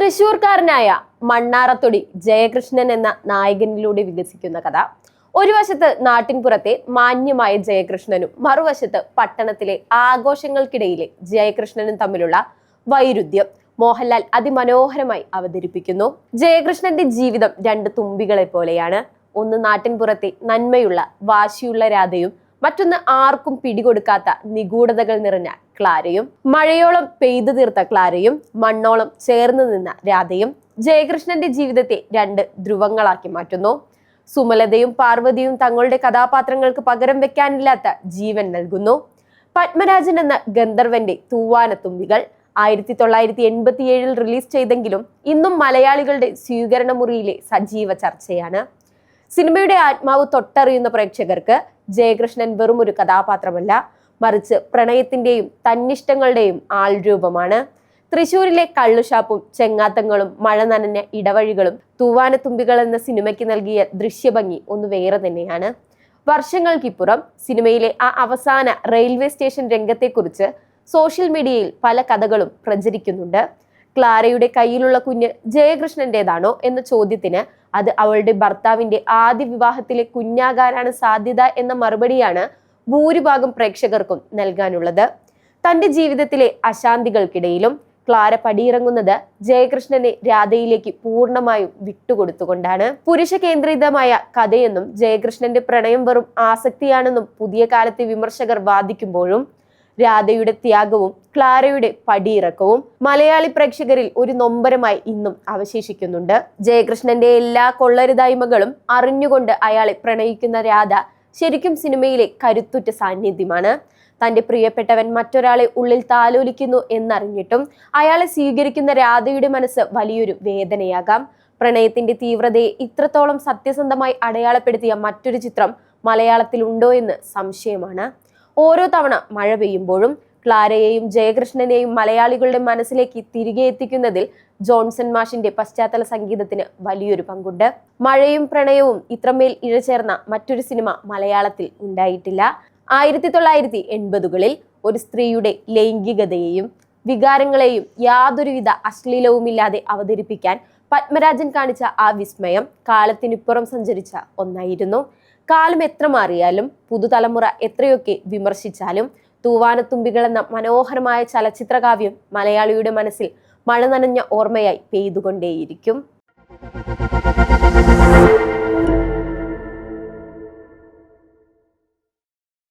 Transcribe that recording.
തൃശൂർക്കാരനായ മണ്ണാറത്തൊടി ജയകൃഷ്ണൻ എന്ന നായകനിലൂടെ വികസിക്കുന്ന കഥ. ഒരു വശത്ത് നാട്ടിൻപുറത്തെ മാന്യമായ ജയകൃഷ്ണനും മറുവശത്ത് പട്ടണത്തിലെ ആഘോഷങ്ങൾക്കിടയിലെ ജയകൃഷ്ണനും തമ്മിലുള്ള വൈരുദ്ധ്യം മോഹൻലാൽ അതിമനോഹരമായി അവതരിപ്പിക്കുന്നു. ജയകൃഷ്ണന്റെ ജീവിതം രണ്ട് തുമ്പികളെ പോലെയാണ്. ഒന്ന് നാട്ടിൻപുറത്തെ നന്മയുള്ള വാശിയുള്ള രാധയും, മറ്റൊന്ന് ആർക്കും പിടികൊടുക്കാത്ത നിഗൂഢതകൾ നിറഞ്ഞ ക്ലാരയും. മഴയോളം പെയ്തു തീർത്ത ക്ലാരയും മണ്ണോളം ചേർന്ന് നിന്ന രാധയും ജയകൃഷ്ണന്റെ ജീവിതത്തെ രണ്ട് ധ്രുവങ്ങളാക്കി മാറ്റുന്നു. സുമലതയും പാർവതിയും തങ്ങളുടെ കഥാപാത്രങ്ങൾക്ക് പകരം വെക്കാനില്ലാത്ത ജീവൻ നൽകുന്നു. പത്മരാജൻ എന്ന ഗന്ധർവന്റെ തൂവാനത്തുമ്പികൾ 1987 റിലീസ് ചെയ്തെങ്കിലും ഇന്നും മലയാളികളുടെ സ്വീകരണ മുറിയിലെ സജീവ ചർച്ചയാണ്. സിനിമയുടെ ആത്മാവ് തൊട്ടറിയുന്ന പ്രേക്ഷകർക്ക് ജയകൃഷ്ണൻ വെറും ഒരു കഥാപാത്രമല്ല, മറിച്ച് പ്രണയത്തിന്റെയും തന്നിഷ്ടങ്ങളുടെയും ആൾരൂപമാണ്. തൃശൂരിലെ കള്ളുഷാപ്പും ചെങ്ങാത്തങ്ങളും മഴ നനഞ്ഞ ഇടവഴികളും തൂവാനത്തുമ്പികൾ എന്ന സിനിമയ്ക്ക് നൽകിയ ദൃശ്യഭംഗി ഒന്ന് വേറെ തന്നെയാണ്. വർഷങ്ങൾക്കിപ്പുറം സിനിമയിലെ ആ അവസാന റെയിൽവേ സ്റ്റേഷൻ രംഗത്തെക്കുറിച്ച് സോഷ്യൽ മീഡിയയിൽ പല കഥകളും പ്രചരിക്കുന്നുണ്ട്. ക്ലാരയുടെ കയ്യിലുള്ള കുഞ്ഞ് ജയകൃഷ്ണന്റേതാണോ എന്ന ചോദ്യത്തിന് അത് അവളുടെ ഭർത്താവിന്റെ ആദ്യ വിവാഹത്തിലെ കുഞ്ഞാകാനാണ് സാധ്യത എന്ന മറുപടിയാണ് ഭൂരിഭാഗം പ്രേക്ഷകർക്കും നൽകാനുള്ളത്. തന്റെ ജീവിതത്തിലെ അശാന്തികൾക്കിടയിലും ക്ലാര പടിയിറങ്ങുന്നത് ജയകൃഷ്ണനെ രാധയിലേക്ക് പൂർണ്ണമായും വിട്ടുകൊടുത്തുകൊണ്ടാണ്. പുരുഷ കേന്ദ്രീതമായ കഥയെന്നും ജയകൃഷ്ണന്റെ പ്രണയം വെറും ആസക്തിയാണെന്നും പുതിയ കാലത്തെ വിമർശകർ വാദിക്കുമ്പോഴും രാധയുടെ ത്യാഗവും ക്ലാരയുടെ പടിയിറക്കവും മലയാളി പ്രേക്ഷകരിൽ ഒരു നൊമ്പരമായി ഇന്നും അവശേഷിക്കുന്നുണ്ട്. ജയകൃഷ്ണന്റെ എല്ലാ കൊള്ളരുതായ്മകളും അറിഞ്ഞുകൊണ്ട് അയാളെ പ്രണയിക്കുന്ന രാധ ശരിക്കും സിനിമയിലെ കരുത്തുറ്റ സാന്നിധ്യമാണ്. തന്റെ പ്രിയപ്പെട്ടവൻ മറ്റൊരാളെ ഉള്ളിൽ താലോലിക്കുന്നു എന്നറിഞ്ഞിട്ടും അയാളെ സ്വീകരിക്കുന്ന രാധയുടെ മനസ്സ് വലിയൊരു വേദനയാകാം. പ്രണയത്തിന്റെ തീവ്രതയെ ഇത്രത്തോളം സത്യസന്ധമായി അടയാളപ്പെടുത്തിയ മറ്റൊരു ചിത്രം മലയാളത്തിൽ ഉണ്ടോ എന്ന് സംശയമാണ്. ഓരോ തവണ മഴ പെയ്യുമ്പോഴും ക്ലാരയെയും ജയകൃഷ്ണനെയും മലയാളികളുടെ മനസ്സിലേക്ക് തിരികെ എത്തിക്കുന്നതിൽ ജോൺസൺ മാഷിന്റെ പശ്ചാത്തല സംഗീതത്തിന് വലിയൊരു പങ്കുണ്ട്. മഴയും പ്രണയവും ഇത്രമേൽ ഇഴചേർന്ന മറ്റൊരു സിനിമ മലയാളത്തിൽ ഉണ്ടായിട്ടില്ല. 1980കളിൽ ഒരു സ്ത്രീയുടെ ലൈംഗികതയെയും വികാരങ്ങളെയും യാതൊരുവിധ അശ്ലീലവുമില്ലാതെ അവതരിപ്പിക്കാൻ പത്മരാജൻ കാണിച്ച ആ വിസ്മയം കാലത്തിനിപ്പുറം സഞ്ചരിച്ച ഒന്നായിരുന്നു. കാലം എത്ര മാറിയാലും പുതുതലമുറ എത്രയൊക്കെ വിമർശിച്ചാലും തൂവാനത്തുമ്പികൾ എന്ന മനോഹരമായ ചലച്ചിത്രകാവ്യം മലയാളിയുടെ മനസ്സിൽ മഴ നനഞ്ഞ ഓർമ്മയായി പെയ്തുകൊണ്ടേയിരിക്കും.